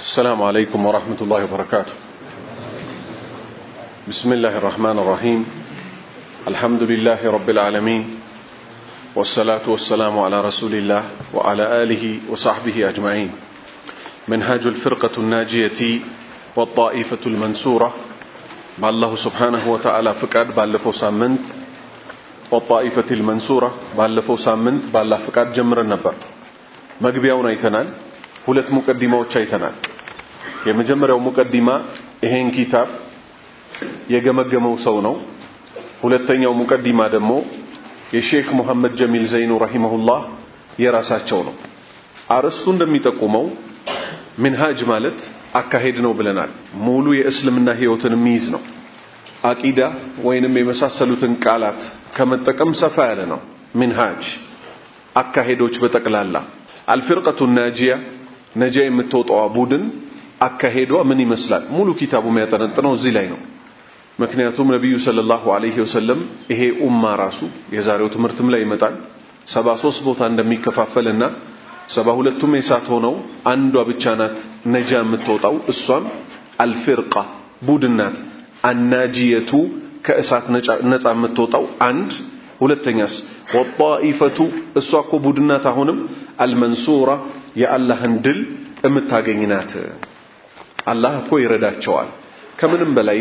السلام عليكم ورحمة الله وبركاته. بسم الله الرحمن الرحيم. الحمد لله رب العالمين، والصلاة والسلام على رسول الله وعلى آله وصحبه أجمعين. منهاج الفرقة الناجية والطائفة المنصورة بالله سبحانه وتعالى فقد بالفو سامنت والطائفة المنصورة بالفو سامنت بالله فقد جمر النبر مغبياون አይተናል። ሁለት ሙቀዲማዎች አይተናል። የመጀመሪያው ሙቀዲማ ይሄን ኪታብ የገመገመው ሰው ነው። ሁለተኛው ሙቀዲማ ደግሞ የሼክ መሐመድ ጀሚል ዘይኑ ረሂመሁላህ የራሳቸው ነው። አርዕስቱ እንደሚጠቁመው ሚንሃጅ ማለት አካሄድ ነው ብለናል። ሙሉ የእስልምና ህይወትን የሚይዝ ነው። አቂዳ ወይንም የመሳሰሉትን ቃላት ከመጠቀም ሰፋ ያለ ነው። ሚንሃጅ አካሄዶች በጠቅላላ አልፍርቀቱ ናጂያ ነጃ የምትወጣው ቡድን አካሄዷ ምን ይመስላል? ሙሉ ኪታቡ የሚያጠነጥነው እዚህ ላይ ነው። ምክንያቱም ነብዩ ሰለላሁ ዐለይሂ ወሰለም ይሄ ኡማ ራሱ የዛሬው ትምህርትም ላይ ይመጣል 73 ቦታ እንደሚከፋፈልና 72ቱም የሳት ሆነው አንዷ ብቻ ናት ነጃ የምትወጣው። እሷም አልፍርቃ ቡድን ናት። አናጂየቱ ከእሳት ነፃ የምትወጣው አንድ። ሁለተኛስ ወጣኢፈቱ እሷ እኮ ቡድን ናት አሁንም አልመንሱራ የአላህን ድል እምታገኝናት። አላህ እኮ ይረዳቸዋል። ከምንም በላይ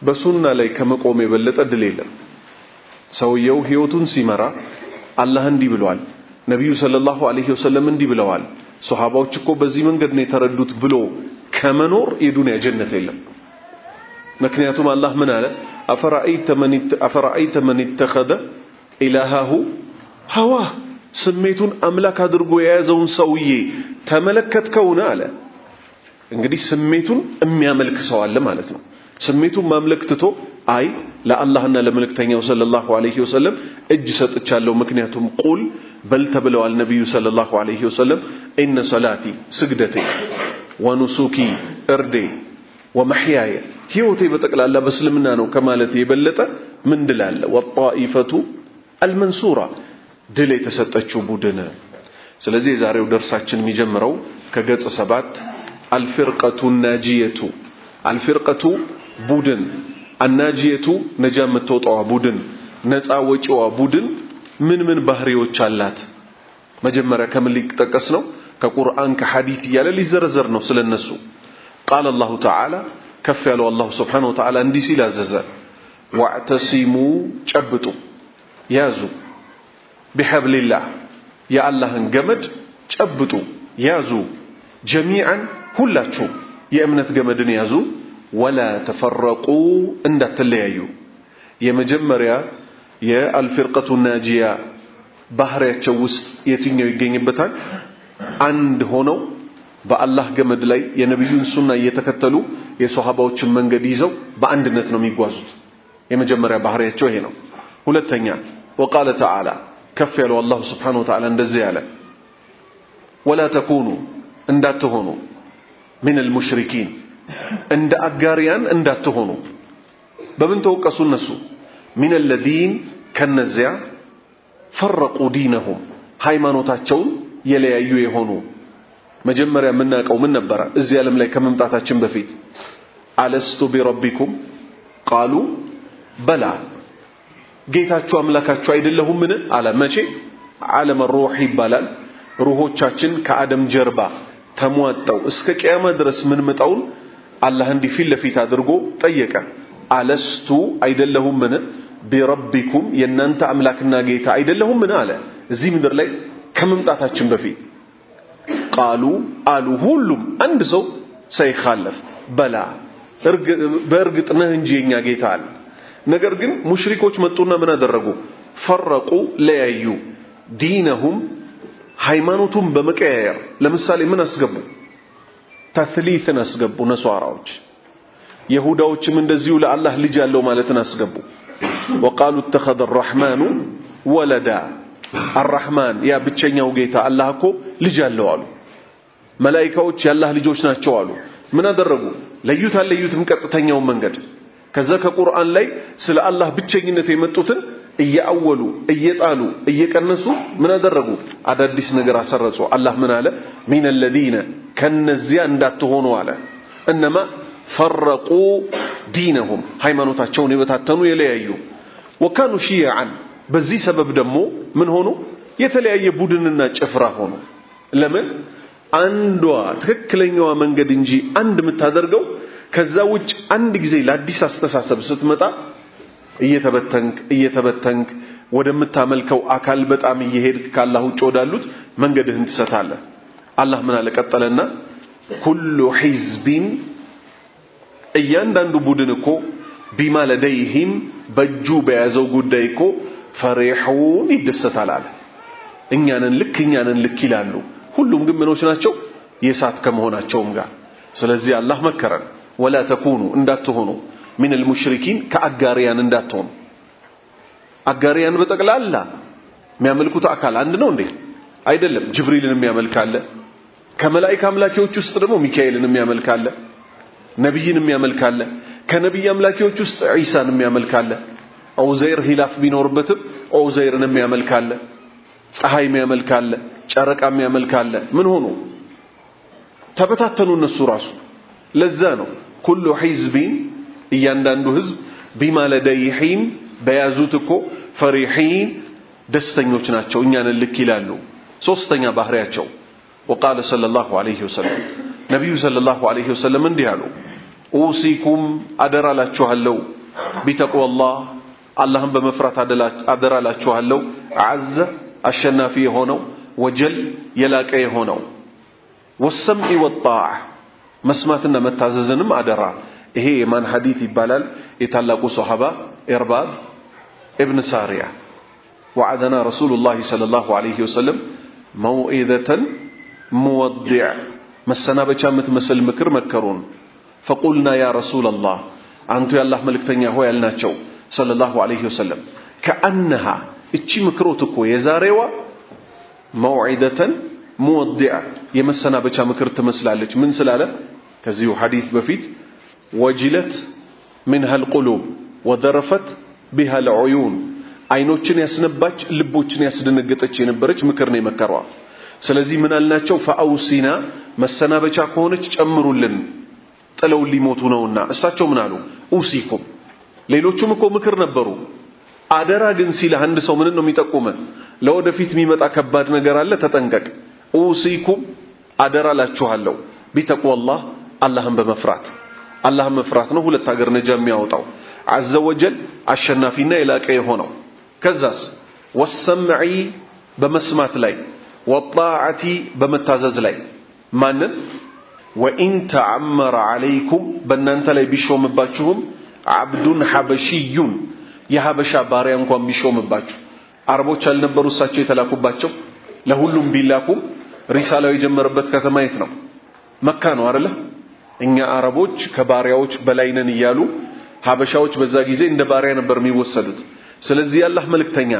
በሱና ላይ ከመቆም የበለጠ ድል የለም። ሰውየው ህይወቱን ሲመራ አላህ እንዲህ ብሏል፣ ነብዩ ሰለላሁ ዐለይሂ ወሰለም እንዲህ ብለዋል፣ ሱሐባዎች እኮ በዚህ መንገድ ነው የተረዱት ብሎ ከመኖር የዱንያ ጀነት የለም። ምክንያቱም አላህ ምን አለ? አፈራአይተ መን ኢተኸዘ ኢላሃሁ ሀዋ ስሜቱን አምላክ አድርጎ የያዘውን ሰውዬ ተመለከትከውን አለ። እንግዲህ ስሜቱን የሚያመልክ ሰው አለ ማለት ነው። ስሜቱን ማምለክ ትቶ አይ ለአላህና ለመልእክተኛው ሰለላሁ ዐለይሂ ወሰለም እጅ ሰጥቻለሁ። ምክንያቱም ቁል በል ተብለዋል ነብዩ ሰለላሁ ዐለይሂ ወሰለም ኢነ ሰላቲ ስግደቴ ወኑሱኪ እርዴ ወመሕያየ ህይወቴ በጠቅላላ በእስልምና ነው ከማለት የበለጠ ምን ድል አለ? ወጣኢፈቱ አልመንሱራ ድል የተሰጠችው ቡድን። ስለዚህ የዛሬው ደርሳችን የሚጀምረው ከገጽ 7 አልፍርቀቱ ናጂየቱ። አልፍርቀቱ ቡድን፣ አናጂየቱ ነጃ የምትወጣው ቡድን፣ ነፃ ወጪዋ ቡድን ምን ባህሪዎች አላት? መጀመሪያ ከምን ሊጠቀስ ነው? ከቁርአን ከሐዲስ እያለ ሊዘረዘር ነው ስለነሱ። ቃል አላሁ ተዓላ ከፍ ያለው አላሁ ስብሓነሁ ወተዓላ እንዲህ ሲል አዘዘ፣ ወዕተሲሙ ጨብጡ ያዙ፣ ቢሐብሊላህ የአላህን ገመድ ጨብጡ ያዙ፣ ጀሚዓን ሁላችሁ የእምነት ገመድን ያዙ፣ ወላ ተፈረቁ እንዳትለያዩ። የመጀመሪያ የአልፍርቀቱ ናጂያ ባህሪያቸው ውስጥ የትኛው ይገኝበታል? አንድ ሆነው በአላህ ገመድ ላይ የነብዩን ሱና እየተከተሉ የሷሃባዎችን መንገድ ይዘው በአንድነት ነው የሚጓዙት። የመጀመሪያ ባህሪያቸው ይሄ ነው። ሁለተኛ ወቃለ ተዓላ ከፍ ያለው አላህ Subhanahu Wa Ta'ala እንደዚህ ያለ ወላ ተኩኑ እንዳትሆኑ ሚነል ሙሽሪኪን እንደ አጋሪያን እንዳትሆኑ። በምን ተወቀሱ እነሱ? ሚነል ለዚን ከነዚያ ፈረቁ ዲነሁም ሃይማኖታቸውን የለያዩ የሆኑ። መጀመሪያ የምናውቀው ምን ነበር? እዚህ ዓለም ላይ ከመምጣታችን በፊት አለስቱ ቢረቢኩም ቃሉ በላ ጌታችሁ አምላካችሁ አይደለሁምን አለ። መቼ? ዓለም ሩህ ይባላል። ሩሆቻችን ከአደም ጀርባ ተሟጠው እስከ ቂያማ ድረስ ምን መጣውን አላህ እንዲህ ፊት ለፊት አድርጎ ጠየቀ። አለስቱ አይደለሁምን ቢረቢኩም የናንተ አምላክና ጌታ አይደለሁምን አለ። እዚህ ምድር ላይ ከመምጣታችን በፊት ቃሉ አሉ ሁሉም አንድ ሰው ሳይخالف በላ በእርግጥ ነህ እንጂ የኛ ጌታ አለ። ነገር ግን ሙሽሪኮች መጡና ምን አደረጉ? ፈረቁ ለያዩ ዲነሁም ሃይማኖቱን በመቀያየር። ለምሳሌ ምን አስገቡ? ተስሊትን አስገቡ ነሷራዎች። ይሁዳዎችም እንደዚሁ ለአላህ ልጅ ያለው ማለትን አስገቡ። ወቃሉ ተخذ الرحمن ولدا الرحمن ያ ብቸኛው ጌታ አላህ እኮ ልጅ አለው አሉ። መላእክቶች ያላህ ልጆች ናቸው አሉ። ምን አደረጉ? ለዩትም ቀጥተኛው መንገድ። ከዛ ከቁርአን ላይ ስለ አላህ ብቸኝነት የመጡትን እያወሉ እየጣሉ እየቀነሱ ምን አደረጉ? አዳዲስ ነገር አሰረጹ። አላህ ምን አለ? ሚነል ለዚነ ከነዚያ እንዳትሆኑ አለ። እነማ ፈረቁ ዲነሁም ሃይማኖታቸውን የበታተኑ የለያዩ ወካኑ ሺዓን በዚህ ሰበብ ደግሞ ምን ሆኑ የተለያየ ቡድንና ጭፍራ ሆኑ። ለምን አንዷ ትክክለኛዋ መንገድ እንጂ አንድ የምታደርገው ከዛ ውጭ አንድ ጊዜ ለአዲስ አስተሳሰብ ስትመጣ እየተበተንክ ወደምታመልከው አካል በጣም እየሄድክ ካላህ ውጭ ወዳሉት መንገድህን ትሰታለህ። አላህ ምን አለ ቀጠለና ኩሉ ሒዝቢን እያንዳንዱ ቡድን እኮ ቢማ ለደይሂም በእጁ በያዘው ጉዳይ እኮ ፈሪሑን ይደሰታል አለ። እኛንን ልክ ይላሉ። ሁሉም ግን ምኖች ናቸው የሳት ከመሆናቸውም ጋር። ስለዚህ አላህ መከረን ወላ ተኩኑ እንዳትሆኑ ሚነል ሙሽሪኪን ከአጋሪያን እንዳትሆኑ። አጋሪያን በጠቅላላ የሚያመልኩት አካል አንድ ነው እንዴ? አይደለም። ጅብሪልን የሚያመልካለ፣ ከመላእክት አምላኪዎች ውስጥ ደግሞ ሚካኤልን የሚያመልካለ፣ ነብይን የሚያመልካለ፣ ከነብይ አምላኪዎች ውስጥ ዒሳን የሚያመልካለ፣ ዑዘይር ሂላፍ ቢኖርበትም ዑዘይርን የሚያመልካለ፣ ፀሐይ የሚያመልካለ፣ ጨረቃ የሚያመልካለ። ምን ሆኑ ተበታተኑ እነሱ ራሱ። ለዛ ነው ኩሉ ሒዝቢን እያንዳንዱ ህዝብ ቢማ ለደይሂም በያዙት እኮ ፈሪሒን ደስተኞች ናቸው እኛን ልክ ይላሉ። ሶስተኛ ባህሪያቸው ወቃለ ሰለላሁ ዐለይሂ ወሰለም ነብዩ ሰለላሁ ዐለይሂ ወሰለም እንዲህ አሉ ኡሲኩም አደራላችኋለሁ ቢተቅዋላህ አላህን በመፍራት አደራላችኋለሁ ዐዘ አሸናፊ የሆነው ወጀል የላቀ የሆነው ወሰምዒ ወጣዕ መስማትና መታዘዝንም አደራ። ይሄ የማን ሐዲስ ይባላል? የታላቁ ሱሐባ ኢርባድ ኢብኑ ሳሪያ ወዐደና ረሱሉላህ ሰለላሁ ዐለይሂ ወሰለም መውዒዘተን ሙወዲዕ መሰናበቻ የምትመስል ምክር መከሩን። ፈቁልና ያ ረሱለላህ አንቱ የአላህ መልእክተኛ ሆይ ያልናቸው ሰለላሁ ዐለይሂ ወሰለም ከአነሃ እቺ ምክሮት እኮ የዛሬዋ መውዒዘተን ሙወዲዕ የመሰናበቻ ምክር ትመስላለች። ምን ስላለ ከዚሁ ሐዲስ በፊት ወጅለት منها القلوب وذرفت بها العيون አይኖችን ያስነባች ልቦችን ያስደነገጠች የነበረች ምክር ነው የመከሯ። ስለዚህ ምን አልናቸው? ፈአውሲና መሰናበቻ ከሆነች ጨምሩልን ጥለው ሊሞቱ ነውና። እሳቸው ምን አሉ? ኡሲኩም። ሌሎቹም እኮ ምክር ነበሩ። አደራ ግን ሲል አንድ ሰው ምን ነው የሚጠቁመ? ለወደፊት የሚመጣ ከባድ ነገር አለ ተጠንቀቅ። ኡሲኩም አደራላችኋለሁ ቢተቅዋላህ አላህን በመፍራት አላህን መፍራት ነው ሁለት ሀገር ነጃ የሚያወጣው ዐዘ ወጀል አሸናፊና የላቀ የሆነው። ከዛስ ወሰምዒ በመስማት ላይ ወጣዓቲ በመታዘዝ ላይ ማንን ወኢን ተዐመረ ዐለይኩም በእናንተ ላይ ቢሾምባችሁም ዐብዱን ሐበሺዩን የሐበሻ ባሪያ እንኳን ቢሾምባችሁ። አረቦች አልነበሩ እሳቸው የተላኩባቸው? ለሁሉም ቢላኩም ሪሳላው የጀመረበት ከተማ የት ነው? መካ ነው አይደለ? እኛ አረቦች ከባሪያዎች በላይ ነን እያሉ ሐበሻዎች በዛ ጊዜ እንደ ባሪያ ነበር የሚወሰዱት። ስለዚህ ያላህ መልእክተኛ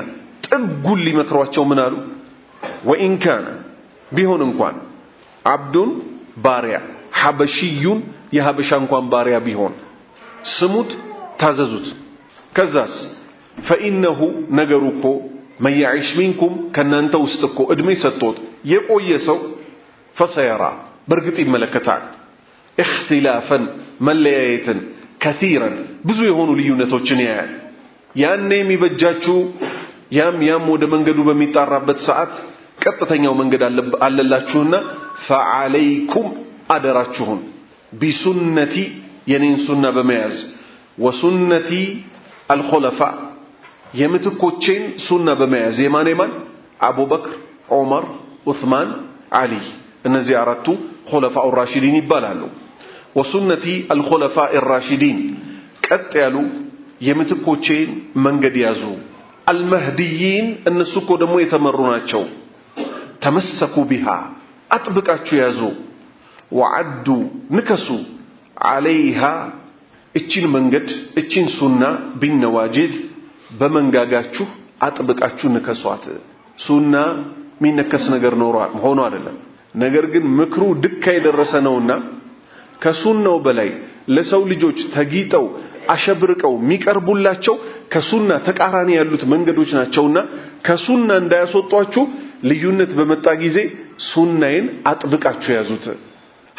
ጥጉን ሊመክሯቸው ምን አሉ? ወኢን ካነ ቢሆን እንኳን ዐብዱን ባሪያ ሐበሺዩን የሐበሻ እንኳን ባሪያ ቢሆን ስሙት፣ ታዘዙት። ከዛስ ፈኢነሁ ነገሩ እኮ መን የዒሽ ሚንኩም ከእናንተ ውስጥ እኮ እድሜ ሰጥቶት የቆየ ሰው ፈሰየራ በእርግጥ ይመለከታል እኽትላፈን መለያየትን ከሲረን ብዙ የሆኑ ልዩነቶችን ያያል። ያኔ የሚበጃችሁ ያም ወደ መንገዱ በሚጣራበት ሰዓት ቀጥተኛው መንገድ አለላችሁና ፈዐለይኩም አደራችሁን ቢሱነቲ የኔን ሱና በመያዝ ወሱነቲ አልኹለፋ የምትኮቼን ሱና በመያዝ የማን አቡበክር፣ ዑመር፣ ዑስማን፣ ዓሊ እነዚህ አራቱ ኹለፋኡ ራሺዲን ይባላሉ። ወሱነቲ አልኹለፋ ራሺዲን ቀጥ ያሉ የምትኮቼን መንገድ ያዙ። አልመህዲይን እነሱ እኮ ደግሞ የተመሩ ናቸው። ተመሰኩ ቢሃ አጥብቃችሁ ያዙ። ወዐዱ ንከሱ ዐለይሃ እቺን መንገድ እቺን ሱና ቢነዋጂዝ በመንጋጋችሁ አጥብቃችሁ ንከሷት። ሱና የሚነከስ ነገር ሆኖ አይደለም። ነገር ግን ምክሩ ድካ የደረሰ ነውና ከሱናው በላይ ለሰው ልጆች ተጊጠው አሸብርቀው የሚቀርቡላቸው ከሱና ተቃራኒ ያሉት መንገዶች ናቸውና ከሱና እንዳያስወጧችሁ ልዩነት በመጣ ጊዜ ሱናዬን አጥብቃችሁ ያዙት።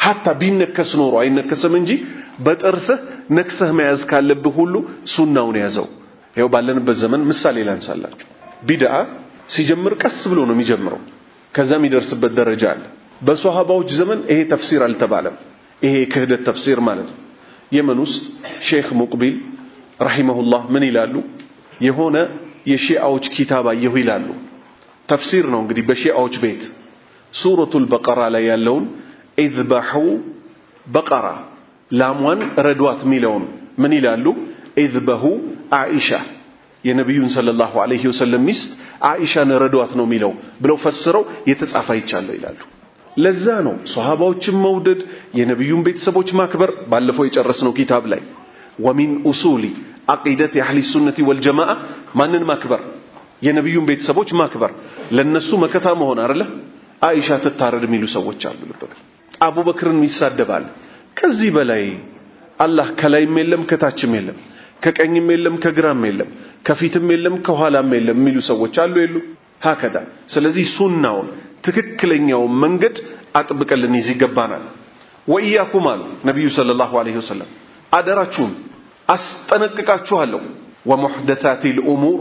حتى ቢነከስ ኖሮ አይነከስም እንጂ በጥርስህ ነክሰህ መያዝ ካለብህ ሁሉ ሱናውን ያዘው ይሄው ባለንበት ዘመን ምሳሌ ላንሳላችሁ ቢድዓ ሲጀምር ቀስ ብሎ ነው የሚጀምረው ከዛም ይደርስበት ደረጃ አለ በሷሃባዎች ዘመን ይሄ ተፍሲር አልተባለም ይሄ ክህደት ተፍሲር ማለት ነው የመን ውስጥ ሼክ ሙቅቢል ረሂመሁላህ ምን ይላሉ የሆነ የሺዓዎች ኪታብ አየሁ ይላሉ ተፍሲር ነው እንግዲህ በሺዓዎች ቤት ሱረቱል በቀራ ላይ ያለውን ኢዝባሁ በቀራ ላሟን ረዷት ሚለውን ምን ይላሉ ኢዝባሁ አኢሻ የነብዩን ሰለላሁ ዐለይሂ ወሰለም ሚስት አኢሻን ረዷት ነው ሚለው ብለው ፈስረው የተጻፈ ይቻላል ይላሉ ለዛ ነው ሷሃባዎችን መውደድ የነብዩን ቤተሰቦች ማክበር ባለፈው የጨረስነው ኪታብ ላይ ወሚን ኡሱሊ አቂደት አህሊ ሱነቲ ወልጀማዓ ማንን ማክበር የነብዩን ቤተሰቦች ማክበር ለነሱ መከታ መሆን አይደለ አይሻ ተታረድ የሚሉ ሰዎች አሉ ልበል አቡበክርን ይሳደባል ከዚህ በላይ አላህ ከላይም የለም ከታችም የለም ከቀኝም የለም ከግራም የለም ከፊትም የለም ከኋላም የለም የሚሉ ሰዎች አሉ የሉ ሀከዳ ስለዚህ ሱናውን ትክክለኛው መንገድ አጥብቀልን ይገባናል ወኢያኩም አሉ ነብዩ ሰለላሁ ዐለይሂ ወሰለም አደራችሁን አስጠነቅቃችኋለሁ ወሙህደሳቲል ኡሙር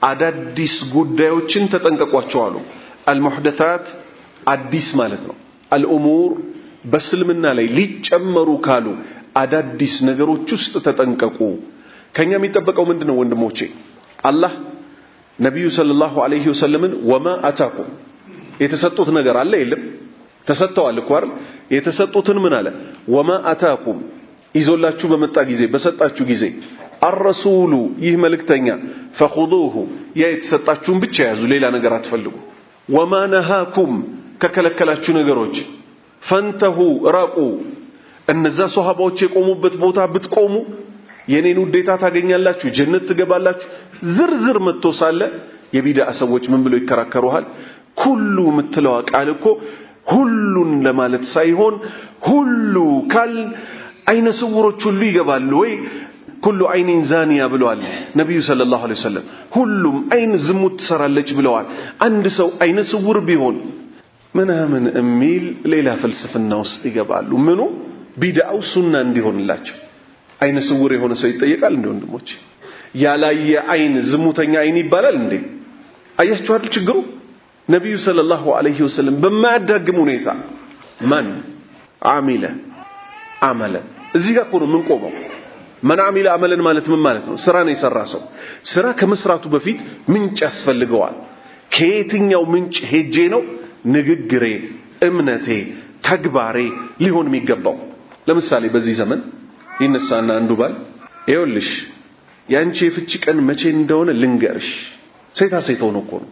አዳዲስ ጉዳዮችን ተጠንቀቋቸው አሉ አልሙህደሳት አዲስ ማለት ነው አልኡሙር በስልምና ላይ ሊጨመሩ ካሉ አዳዲስ ነገሮች ውስጥ ተጠንቀቁ ከኛ የሚጠበቀው ምንድነው ወንድሞቼ አላህ ነብዩ ሰለላሁ ዐለይሂ ወሰለምን ወማ አታኩም የተሰጡት ነገር አለ የለም ተሰጥተዋል እኮ አይደል የተሰጡትን ምን አለ ወማ አታኩም ይዞላችሁ በመጣ ጊዜ በሰጣችሁ ጊዜ الرسول ይህ መልእክተኛ فخذوه የተሰጣችሁን ብቻ ያዙ ሌላ ነገር አትፈልጉ وما نهاكم ከከለከላችሁ ነገሮች فانتهوا ራቁ እነዛ ሷሃባዎች የቆሙበት ቦታ ብትቆሙ የኔን ውዴታ ታገኛላችሁ ጀነት ትገባላችሁ ዝርዝር መጥቶ ሳለ የቢድዓ ሰዎች ምን ብለው ይከራከሩሃል ሁሉ ምትለው ቃል እኮ ሁሉን ለማለት ሳይሆን ሁሉ ካል አይነ ስውሮች ሁሉ ይገባሉ ወይ ኩሉ አይኒን ዛኒያ ብለዋል ነብዩ ሰለላሁ ዐለይሂ ወሰለም ሁሉም አይን ዝሙት ትሰራለች ብለዋል አንድ ሰው አይነ ስውር ቢሆን ምናምን እሚል ሌላ ፍልስፍና ውስጥ ይገባሉ ምኑ ቢድዓው ሱና እንዲሆንላቸው አይነ ስውር የሆነ ሰው ይጠየቃል እንዴ ወንድሞች ያላየ አይን ዝሙተኛ አይን ይባላል እንዴ አያችሁ አይደል ችግሩ ነብዩ ሰለላሁ ዐለይሂ ወሰለም በማያዳግም ሁኔታ ማን አሚለ አመለ እዚህ ጋር ነው ምን ቆመው ማን አሚለ አመለን ማለት ምን ማለት ነው ስራ ነው የሰራ ሰው ስራ ከመስራቱ በፊት ምንጭ ያስፈልገዋል ከየትኛው ምንጭ ሄጄ ነው ንግግሬ እምነቴ ተግባሬ ሊሆን የሚገባው ለምሳሌ በዚህ ዘመን ይነሳና አንዱ ባል ይኸውልሽ ያንቺ የፍቺ ቀን መቼ እንደሆነ ልንገርሽ ሴታ ሴት ሆኖ እኮ ነው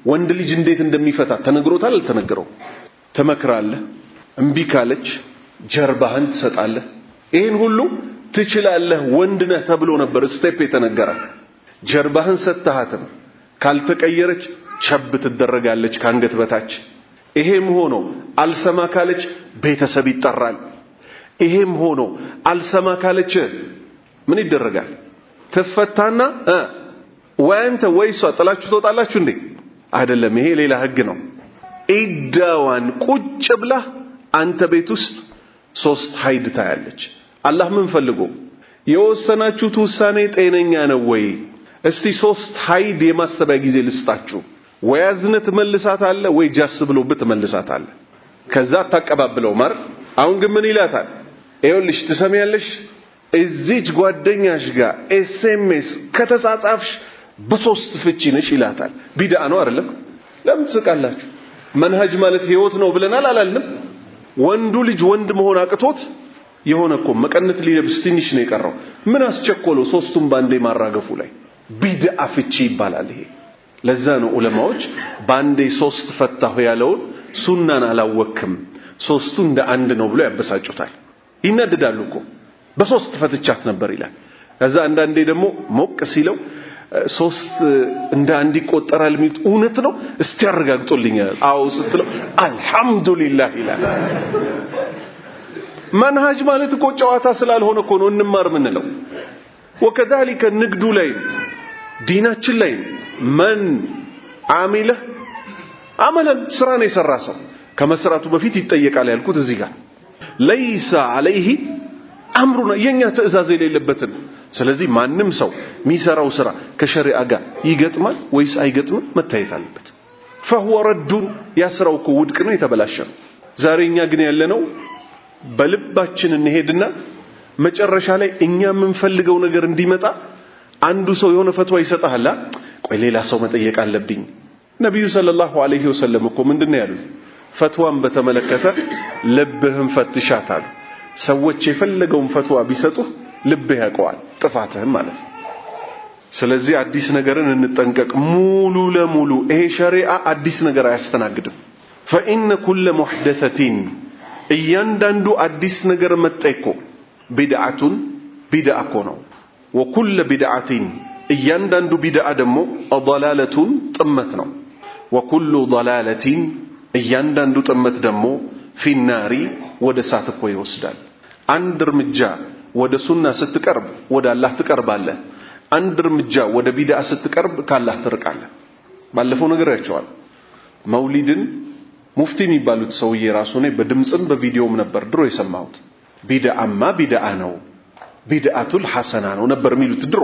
ወንድ ልጅ እንዴት እንደሚፈታ ተነግሮታል አልተነገረው ተመክራለህ እምቢ ካለች ጀርባህን ትሰጣለህ ይሄን ሁሉ ትችላለህ ወንድ ነህ ተብሎ ነበር ስቴፕ የተነገረ ጀርባህን ሰጥተሃትም ካልተቀየረች ቸብ ትደረጋለች ካንገት በታች ይሄም ሆኖ አልሰማ ካለች ቤተሰብ ይጠራል ይሄም ሆኖ አልሰማ ካለች ምን ይደረጋል ተፈታና ወንተ ወይሷ ጥላችሁ ተወጣላችሁ እንዴ አይደለም ይሄ ሌላ ህግ ነው ኢዳዋን ቁጭ ብላ አንተ ቤት ውስጥ ሶስት ሀይድ ታያለች አላህ ምን ፈልጎ የወሰናችሁት ውሳኔ ጤነኛ ነው ወይ እስቲ ሶስት ሀይድ የማሰቢያ ጊዜ ልስጣችሁ ወይ አዝነት መልሳት አለ ወይ ጃስ ብሎበት መልሳት አለ ከዛ ተቀባብለው ማር አሁን ግን ምን ይላታል ይኸውልሽ ትሰሚያለሽ እዚች ጓደኛሽ ጋር ኤስኤምኤስ ከተጻጻፍሽ በሶስት ፍቺ ነሽ ይላታል ቢድዓ ነው አይደለም ለምን ትስቃላችሁ መንሃጅ ማለት ህይወት ነው ብለናል አላልንም ወንዱ ልጅ ወንድ መሆን አቅቶት የሆነኮ መቀነት ሊለብስ ትንሽ ነው የቀረው ምን አስቸኮለው ሶስቱም ባንዴ ማራገፉ ላይ ቢድዓ ፍቺ ይባላል ይሄ ለዛ ነው ዑለማዎች ባንዴ ሶስት ፈታሁ ያለውን ሱናን አላወክም ሶስቱ እንደ አንድ ነው ብሎ ያበሳጩታል ይናደዳሉ እኮ በሶስት ፈትቻት ነበር ይላል ከዛ አንዳንዴ ደግሞ ሞቅ ሲለው ሶስት እንደ አንድ ይቆጠራል የሚሉት እውነት ነው እስቲ አረጋግጦልኝ አው ስትለው አልহামዱሊላህ ይላል መንሃጅ ማለት እኮ ጨዋታ ስላልሆነ እኮ ነው እንማር ምንለው ወከذلك ንግዱ ላይ ዲናችን ላይ ማን አሚለ አመለን ስራ ነው የሰራ ሰው ከመስራቱ በፊት ይጠየቃል ያልኩት እዚህ ጋር ليس عليه أمرنا የኛ ትእዛዝ የሌለበትን ስለዚህ ማንም ሰው ሚሰራው ስራ ከሸሪዓ ጋር ይገጥማል ወይስ አይገጥምም መታየት አለበት فهو رد ያስራው እኮ ውድቅ ነው የተበላሸ ዛሬኛ ግን ያለነው በልባችን እንሄድና መጨረሻ ላይ እኛ የምንፈልገው ነገር እንዲመጣ አንዱ ሰው የሆነ ፈትዋ ይሰጣልና ቆይ ሌላ ሰው መጠየቅ አለብኝ ነብዩ ሰለላሁ ዐለይሂ ወሰለም እኮ ምንድነው ያሉት ፈትዋን በተመለከተ ልብህን ፈትሻታል ሰዎች የፈለገውን ፈትዋ ቢሰጡ ልብህ ያውቀዋል ጥፋትህን ማለት ነው ስለዚህ አዲስ ነገርን እንጠንቀቅ ሙሉ ለሙሉ ይሄ ሸሪዓ አዲስ ነገር አያስተናግድም فإن كل محدثة እያንዳንዱ አዲስ ነገር መጣይኮ ቢድዓቱን ቢድዓ ነው وكل بدعة እያንዳንዱ ቢድዓ ደግሞ ضلالቱን ጥመት ነው وكل ضلالة እያንዳንዱ ጥመት ደግሞ في النار ወደ እሳት እኮ ይወስዳል አንድ እርምጃ ወደ ሱና ስትቀርብ ወደ አላህ ትቀርባለህ አንድ እርምጃ ወደ ቢድዓ ስትቀርብ ከአላህ ትርቃለህ ባለፈው ነገር ያቻዋል መውሊድን ሙፍቲ የሚባሉት ሰውዬ ራሱ ነው በድምጽም በቪዲዮም ነበር ድሮ የሰማሁት ቢድዓማ ቢድዓ ነው ቢድዓቱል ሐሰና ነው ነበር የሚሉት ድሮ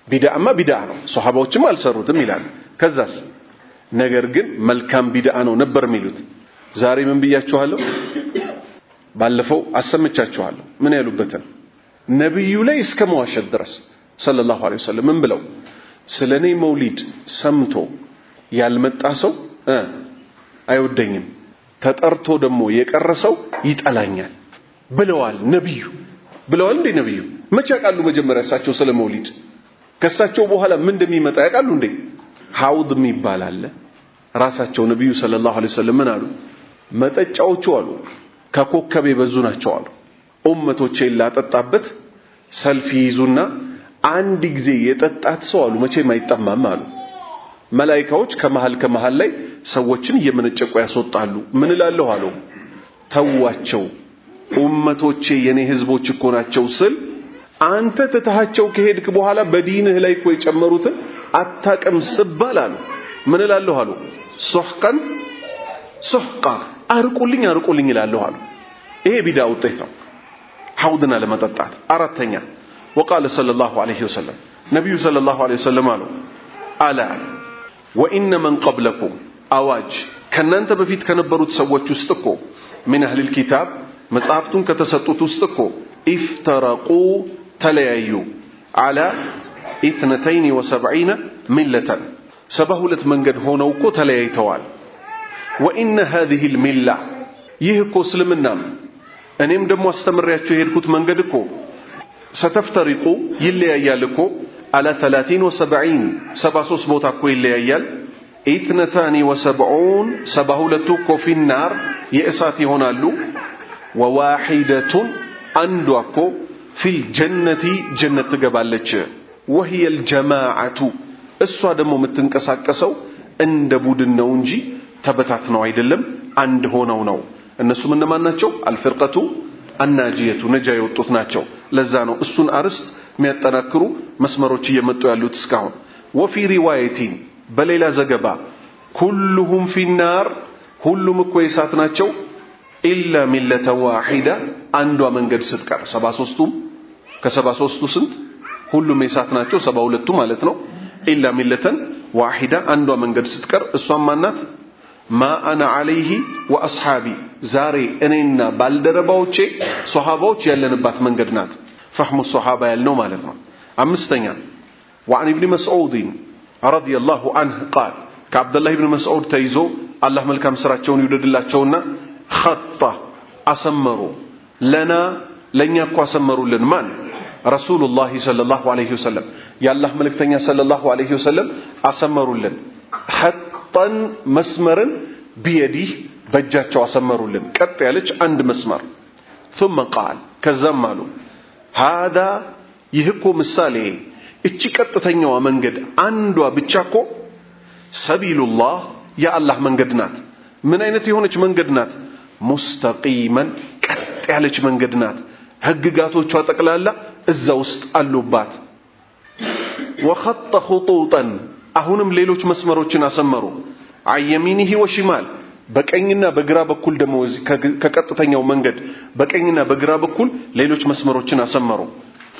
ቢድዓማ ቢድዓ ነው ሱሐባዎችም አልሰሩትም ይላል ከዛስ ነገር ግን መልካም ቢድዓ ነው ነበር የሚሉት ዛሬ ምን ብያችኋለሁ ባለፈው አሰምቻችኋለሁ ምን ያሉበትን ነብዩ ላይ እስከ መዋሸት ድረስ ሰለላሁ ዐለይሂ ወሰለም ምን ብለው ስለኔ መውሊድ ሰምቶ ያልመጣ ሰው አይወደኝም ተጠርቶ ደግሞ የቀረሰው ይጠላኛል ብለዋል ነብዩ ብለዋል እንዴ ነብዩ መቼ ያቃሉ መጀመሪያ እሳቸው ስለ መውሊድ ከሳቸው በኋላ ምን እንደሚመጣ ያቃሉ እንዴ ሐውድ የሚባል አለ ራሳቸው ነብዩ ሰለላሁ ዐለይሂ ወሰለም ምን አሉ መጠጫዎቹ አሉ ከኮከብ የበዙ ናቸው አሉ ኡመቶቼ ላጠጣበት ሰልፍ ይዙና አንድ ጊዜ የጠጣት ሰው አሉ መቼም አይጠማም አሉ መላእክቶች ከመሃል ላይ ሰዎችን እየመነጨቁ ያስወጣሉ ምን እላለሁ አሉ ተዋቸው ኡመቶቼ የኔ ህዝቦች እኮ ናቸው ስል አንተ ተታሃቸው ከሄድክ በኋላ በዲንህ ላይ እኮ የጨመሩትን አታቀም ስባላሉ ምን እላለሁ አሉ ሱህቀን ሱህቃ አርቁልኝ እላለሁ አሉ ይሄ ቢድዓ ውጤት ነው ሐውድና ለመጠጣት አራተኛ وقال صلى الله عليه وسلم نبي صلى الله عليه وسلم قالوا الا وان من قبلكم اواج ከናንተ በፊት ከነበሩት ሰዎች ውስጥ እኮ من اهل الكتاب መጽሐፍቱን ከተሰጡት ውስጥ እኮ افترقوا ተለያዩ على 72 ملة 72 መንገድ ሆነው እኮ ተለያይተዋል وان هذه المله ይህ እኮ እስልምና እኔም ደግሞ አስተምሬያችሁ የሄድኩት መንገድ እኮ ستفترق ይለያያል እኮ على 73 73 ቦታ እኮ ይለያያል 72 72 እኮ في النار የእሳት ይሆናሉ وواحدة አንዷ እኮ في الجنة ጀነት ትገባለች وهي الجماعة እሷ ደግሞ የምትንቀሳቀሰው እንደ ቡድን ነው እንጂ ተበታትነው አይደለም አንድ ሆነው ነው እነሱም እነማን ናቸው አልፍርቀቱ الناجية ነጃ የወጡት ናቸው ለዛ ነው እሱን አርስት የሚያጠናክሩ መስመሮች እየመጡ ያሉት እስካሁን وفي رواية በሌላ ዘገባ كلهم في النار ሁሉም እኮ የሳት ናቸው إلا ملة واحدة አንዷ መንገድ ስትቀር 73ቱም ከ73ቱ ስንት ሁሉም የሳት ናቸው 72ቱ ማለት ነው إلا ملة واحدة አንዷ መንገድ ስትቀር እሷም ማናት ما أنا عليه وأصحابي زاري أنينا بالدرباوچ صحابوچ يلنبات መንገድ ናት فهم الصحابة يلنو مالتنا امستኛ وعن ابن مسعود رضي الله عنه قال كعبد الله بن مسعود تيزو الله መልካም ስራቸውን ይወደድላቸውና خط اسمروا لنا ለኛ እኮ አሰመሩልን ማን رسول الله صلى الله عليه وسلم يا الله ملكتኛ صلى الله عليه وسلم አሰመሩልን حطن መስመርን بيديه በእጃቸው አሰመሩልን ቀጥ ያለች አንድ መስመር ثم قال ከዛም አሉ هذا ይህኮ ምሳሌ እቺ ቀጥተኛዋ መንገድ አንዷ ብቻ እኮ ሰቢሉላህ የአላህ መንገድ ናት ምን አይነት የሆነች መንገድ ናት ሙስተቂመን ቀጥ ያለች መንገድ ናት ህግጋቶቿ ጠቅላላ እዛ ውስጥ አሉባት وخط خطوطا አሁንም ሌሎች መስመሮችን አሰመሩ አየሚኒሂ ወሽማል በቀኝና በግራ በኩል ደግሞ ከቀጥተኛው መንገድ በቀኝና በግራ በኩል ሌሎች መስመሮችን አሰመሩ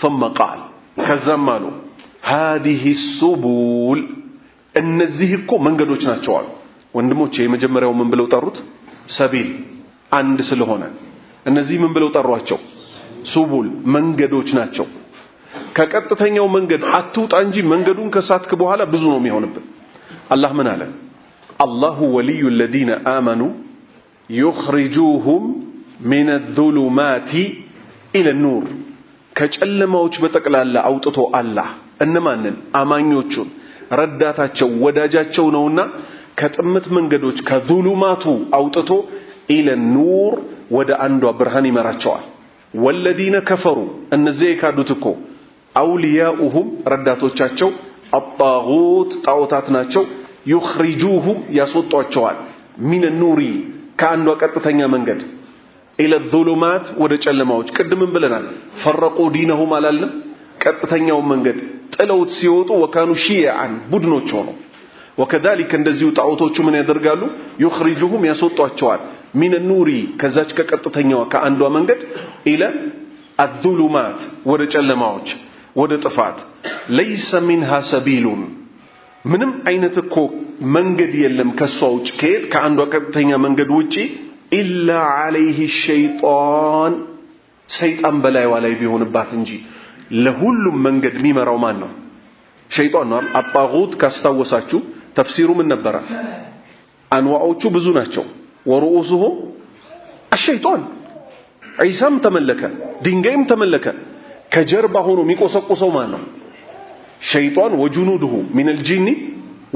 ثم قال ከዛም አሉ هذه السبل እነዚህ እኮ መንገዶች ናቸው አሉ ወንድሞቼ የመጀመሪያው ምን ብለው ጠሩት ሰቢል አንድ ስለሆነ እነዚህ ምን ብለው ጠሯቸው ሱቡል መንገዶች ናቸው ከቀጥተኛው መንገድ አትውጣ እንጂ መንገዱን ከሳትክ በኋላ ብዙ ነው የሚሆንብን አላህ ምን አለ الله ولي الذين آمنوا يخرجوهم من الظلمات إلى النور ከጨለማዎች በጠቅላላ አውጥቶ አላህ እነማንን አማኞቹን ረዳታቸው ወዳጃቸው ነውና ከጥምት መንገዶች ከዙሉማቱ አውጥቶ ኢለ ኑር ወደ አንዷ ብርሃን ይመራቸዋል ወለዲነ ከፈሩ እነዚህ የካዱት እኮ አውሊያኡሁም ረዳቶቻቸው አጣጉት ጣዖታት ናቸው يخرجوهم ያስወጧቸዋል ሚን ኑሪ ከአንዷ ቀጥተኛ መንገድ ኢለ ዙሉማት ወደ ጨለማዎች ቅድምን ብለናል ፈረቁ ዲነሁም አላልንም ቀጥተኛው መንገድ ጥለውት ሲወጡ ወካኑ ሺዓን ቡድኖች ሆነው ወከذلك እንደዚሁ ጣዖቶቹ ምን ያደርጋሉ يخرجوهم ያስወጧቸዋል ሚን ኑሪ ከዛች ከቀጥተኛዋ ከአንዷ መንገድ ኢለ الظلمات ወደ ጨለማዎች ወደ ጥፋት ليس منها سبيل ምንም አይነት እኮ መንገድ የለም ከሷውጭ ከየት ከአንዷ ቀጥተኛ መንገድ ውጪ ኢላ عليه الشيطان ሰይጣን በላይዋ ላይ ቢሆንባት እንጂ ለሁሉም መንገድ የሚመራው ማን ነው ሸይጣን ነው አጣጉት ካስታወሳችሁ ተፍሲሩ ምን ነበር አንዋዖቹ ብዙ ናቸው ወሩኡሱሁ الشيطان ዒሳም ተመለከ ድንጋይም ተመለከ ከጀርባ ሆኖ የሚቆሰቁሰው ማን ነው شيطان وجنوده من الجن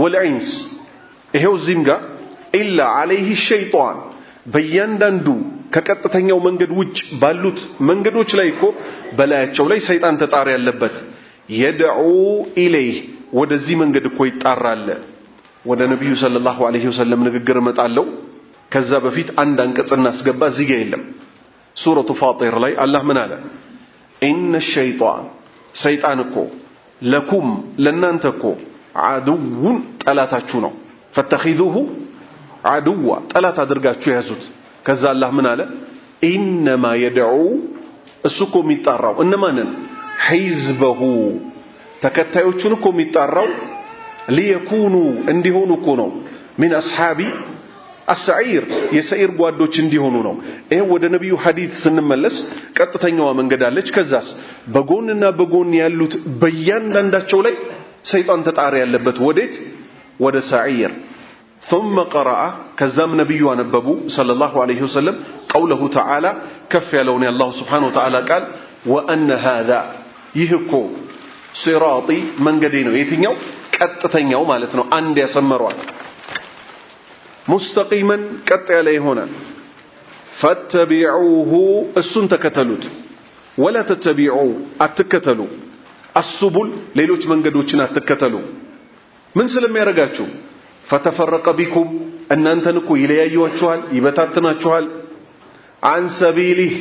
والإنس ይሄው እዚህም ጋር ኢላ عليه الشيطان በእያንዳንዱ ከቀጥተኛው መንገድ ውጭ ባሉት መንገዶች ላይ እኮ በላያቸው ላይ ሰይጣን ተጣሪ ያለበት يدعو إليه ወደዚህ መንገድ እኮ ይጣራል ወደ ነብዩ ሰለላሁ ዐለይሂ ወሰለም ንግግር መጣለው ከዛ በፊት አንድ አንቀጽ እናስገባ እዚህ ጋር የለም ሱረቱ ፋጢር ላይ አላህ ምን አለ ኢነ الشيطان ሰይጣን እኮ ለኩም ለናንተ እኮ አዱውን ጠላታችሁ ነው ፈተኺዙሁ አዱዋ ጠላት አድርጋችሁ ያዙት ከዛ አላህ ምን አለ ኢንማ የድዑ እሱ እኮ የሚጣራው እነማንን ሒዝበሁ ተከታዮቹን እኮ የሚጣራው ሊየኩኑ እንዲሆኑ እኮ ነው ሚን አስሓቢ السعير የሰዒር ጓዶች እንዲሆኑ ነው ይሄ ወደ ነብዩ ሐዲስ ስንመለስ ቀጥተኛዋ መንገድ አለች ከዛስ በጎንና በጎን ያሉት በእያንዳንዳቸው ላይ ሰይጣን ተጣሪ ያለበት ወዴት ወደ ሰዒር ثم قرأ كزام نبي ونببو صلى الله عليه وسلم قوله تعالى كف يلوني الله سبحانه وتعالى قال وأن هذا يهكو صراطي من قدينه يتنيو كتتنيو مالتنو عند يسمروات مستقيما قط عليه هنا فاتبعوه السن تكتلوت ولا تتبعوا اتكتلوا السبل ليلوች መንገዶችን አትከተሉ ምን ስለሚያረጋችሁ فتفرق بكم እናንተን እኮ ይለያዩዋችኋል ይበታተናችኋል عن سبيله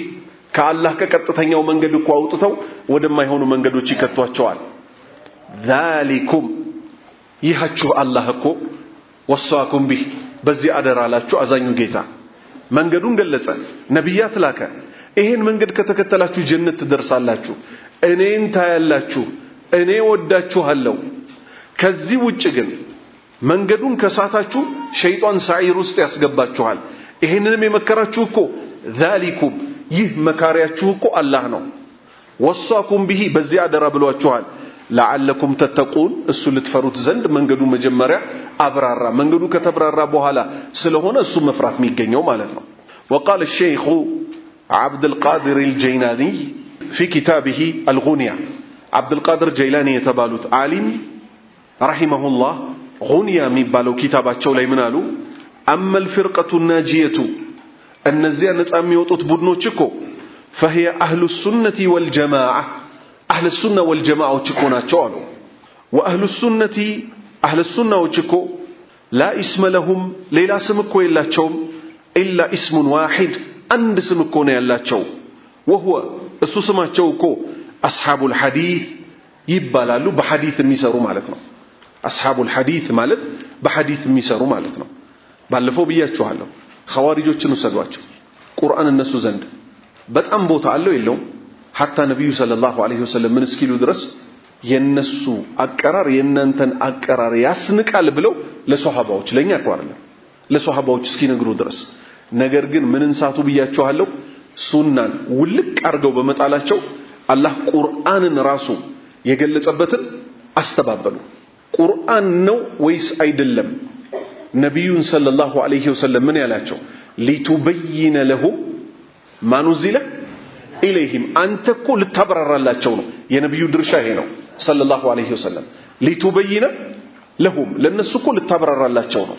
ከአላህ ከቀጥተኛው መንገድ እኮ አውጥተው ወደማይሆኑ መንገዶች ይከቷቸዋል ذلكم ይሃችሁ አላህ እኮ ወሳኩም ቢህ በዚህ አደራላችሁ አዛኙ ጌታ መንገዱን ገለጸ ነብያት ላከ ይሄን መንገድ ከተከተላችሁ ጀነት ትደርሳላችሁ እኔን ታያላችሁ እኔ ወዳችኋለሁ ከዚህ ውጭ ግን መንገዱን ከሳታችሁ ሸይጣን ሰዒር ውስጥ ያስገባችኋል ይሄንንም የመከራችሁ እኮ ذلكم ይህ መካሪያችሁ እኮ አላህ ነው ወሳኩም ቢሂ በዚህ አደራ ብሏችኋል لعلكم تتقون እሱ ልትፈሩት ዘንድ መንገዱ መጀመሪያ አብራራ መንገዱ ከተብራራ በኋላ ስለሆነ እሱ መፍራት የሚገኘው ማለት ነው وقال الشيخ عبد القادر الجيلاني في كتابه الغنية عبد القادر الجيلاني የተባሉት ዓሊም رحمه الله غنية የሚባለው ኪታባቸው ላይ ምን አሉ اما الفرقة الناجية እነዚያ ነፃ የሚወጡት ቡድኖች እኮ فهي اهل السنة والجماعة أهل السنة والجماعة تكوناتشو وأهل السنة أهل السنة وتكو لا اسم لهم ليلا سمكو إلا تشوم إلا اسم واحد أند سمكو إلا تشوم وهو السسمة تشوكو أصحاب الحديث يبالالو بحديث الميسارو مالتنا أصحاب الحديث مالت بحديث الميسارو مالتنا بالفو بياتشو هلو ኸዋሪጆችን ወሰዷቸው ቁርአን እነሱ ዘንድ በጣም ቦታ አለው የለውም حتى ነብዩ ሰለላሁ ዐለይሂ ወሰለም ምን እስኪሉ ድረስ የነሱ አቀራር የእናንተን አቀራር ያስንቃል ብለው ለሷሃባዎች ለኛ አቋርለ ለሷሃባዎች እስኪነግሩ ድረስ ነገር ግን ምን እንሳቱ ብያቸዋለሁ ሱናን ውልቅ አርገው በመጣላቸው አላህ ቁርአንን ራሱ የገለጸበትን አስተባበሉ ቁርአን ነው ወይስ አይደለም ነብዩን ሰለላሁ ዐለይሂ ወሰለም ምን ያላቸው ሊቱበይነ ለሁም ማኑዚለ ኢለይሂም አንተኮ ልታብራራላቸው ነው የነብዩ ድርሻ ይሄ ነው ሰለላሁ ዐለይሂ ወሰለም ሊቱበይነ ለሁም ለነሱኮ ልታብራራላቸው ነው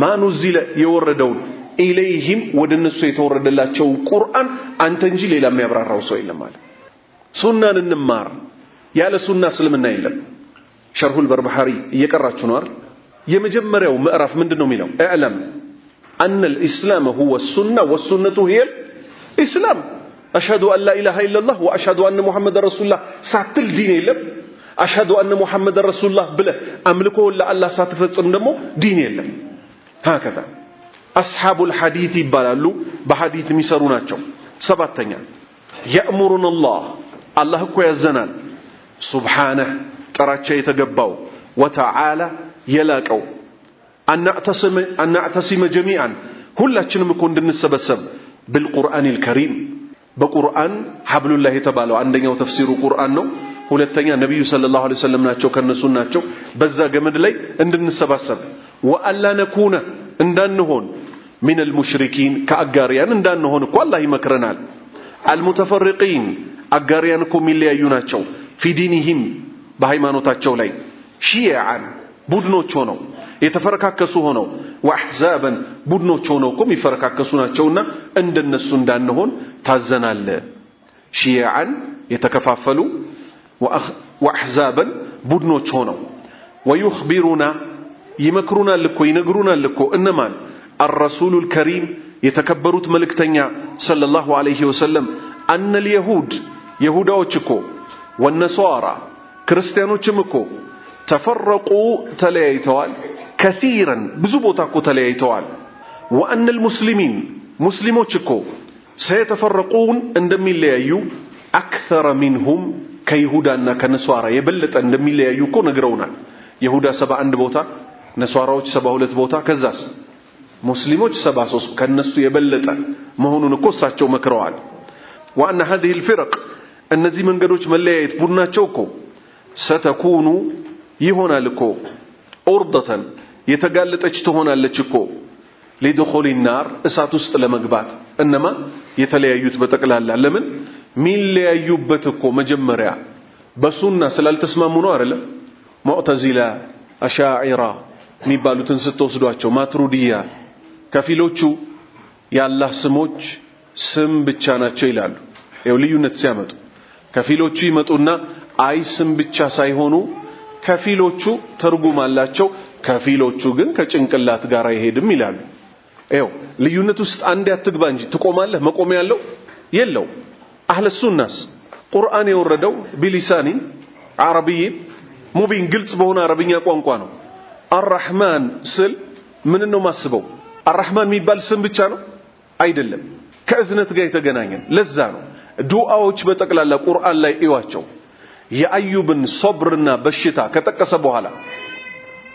ማኑዚለ የወረደው ኢለይሂም ወደነሱ የተወረደላቸው ቁርአን አንተ እንጂ ሌላ የሚያብራራው ሰው የለም ማለት ሱናን እንማር ያለ ሱና እስልምና የለም ሸርሁል በርባሃሪ እየቀራችሁ ነው አይደል የመጀመሪያው ምዕራፍ ምንድነው የሚለው اعلم ان الاسلام هو السنه والسنه هي الاسلام اشهد ان لا اله الا الله واشهد ان محمد رسول الله ሳትል ዲን የለም اشهد ان محمد رسول الله ብለ አምልኮ ለአላህ ሳትፈጽም ደግሞ ዲን የለም هكذا اصحاب الحديث ይባላሉ በሐዲስ የሚሰሩ ናቸው ሰባተኛ يأمرنا الله እኮ ያዘናል سبحانه ጥራቻ የተገባው وتعالى የላቀው አናዕተሲመ ጀሚዓን ሁላችንም እኮ እንድንሰበሰብ بالقرآن الكريم በቁርአን ሐብሉላህ የተባለው አንደኛው ተፍሲሩ ቁርአን ነው ሁለተኛ ነብዩ ሰለላሁ ዐለይሂ ወሰለም ናቸው ከነሱ ናቸው በዛ ገመድ ላይ እንድንሰባሰብ ወአላ ነኩነ እንዳንሆን من المشركين ከአጋሪያን እንዳንሆን እኮ አላህ ይመክረናል المتفرقين አጋሪያን እኮ የሚለያዩ ናቸው في دينهم በሃይማኖታቸው ላይ ሺዓን ቡድኖች ሆነው የተፈረካከሱ ሆነው ወአህዛበን ቡድኖች ሆነው እኮ የሚፈረካከሱ ናቸውና እንደነሱ እንዳንሆን ታዘናል ሺዓን የተከፋፈሉ ወአህዛበን ቡድኖች ሆነው ويخبرنا ይመክሩናል እኮ ይነግሩናል እኮ እነማን الرسول الكريم የተከበሩት መልእክተኛ ሰለላሁ ዐለይሂ ወሰለም أن اليهود يهوداዎች እኮ والنصارى ክርስቲያኖችም እኮ تفرقوا تلያይተዋል كثيرا ብዙ ቦታ እኮ ተለያይተዋል وأن المسلمين ሙስሊሞች እኮ سيتفرقون እንደሚለያዩ أكثر منهم ከይሁዳና ከነሷራ የበለጠ እንደሚለያዩ እኮ ነግረውናል ይሁዳ 71 ቦታ ነሷራዎች 72 ቦታ ከዛስ ሙስሊሞች 73 ከነሱ የበለጠ መሆኑን እኮ እሳቸው መክረዋል وأن هذه الفرق እነዚህ መንገዶች መለያየት ቡድናቸው እኮ ستكون ይሆናል እኮ ዑርደተን የተጋለጠች ትሆናለች እኮ لدخول النار እሳት ውስጥ ለመግባት እነማ የተለያዩት በጠቅላላ ለምን ሚለያዩበት እኮ መጀመሪያ በሱና ስላልተስማሙ ነው አይደል ሙዕተዚላ አሻዒራ የሚባሉትን ስትወስዷቸው ማትሩዲያ ከፊሎቹ የአላህ ስሞች ስም ብቻ ናቸው ይላሉ ይኸው ልዩነት ሲያመጡ ከፊሎቹ ይመጡና አይ ስም ብቻ ሳይሆኑ ከፊሎቹ ትርጉም አላቸው ከፊሎቹ ግን ከጭንቅላት ጋር አይሄድም ይላሉ ይኸው ልዩነት ውስጥ አንድ ያትግባ እንጂ ትቆማለህ መቆሚያ ያለው የለው አህለ ሱናስ ቁርአን የወረደው ቢሊሳኒ አረብይ ሙቢን ግልጽ በሆነ አረብኛ ቋንቋ ነው አርራህማን ስል ምን ነው ማስበው አርራህማን የሚባል ስም ብቻ ነው አይደለም ከእዝነት ጋር የተገናኘ ለዛ ነው ዱዓዎች በጠቅላላ ቁርአን ላይ እዩዋቸው የአዩብን ሶብርና በሽታ ከጠቀሰ በኋላ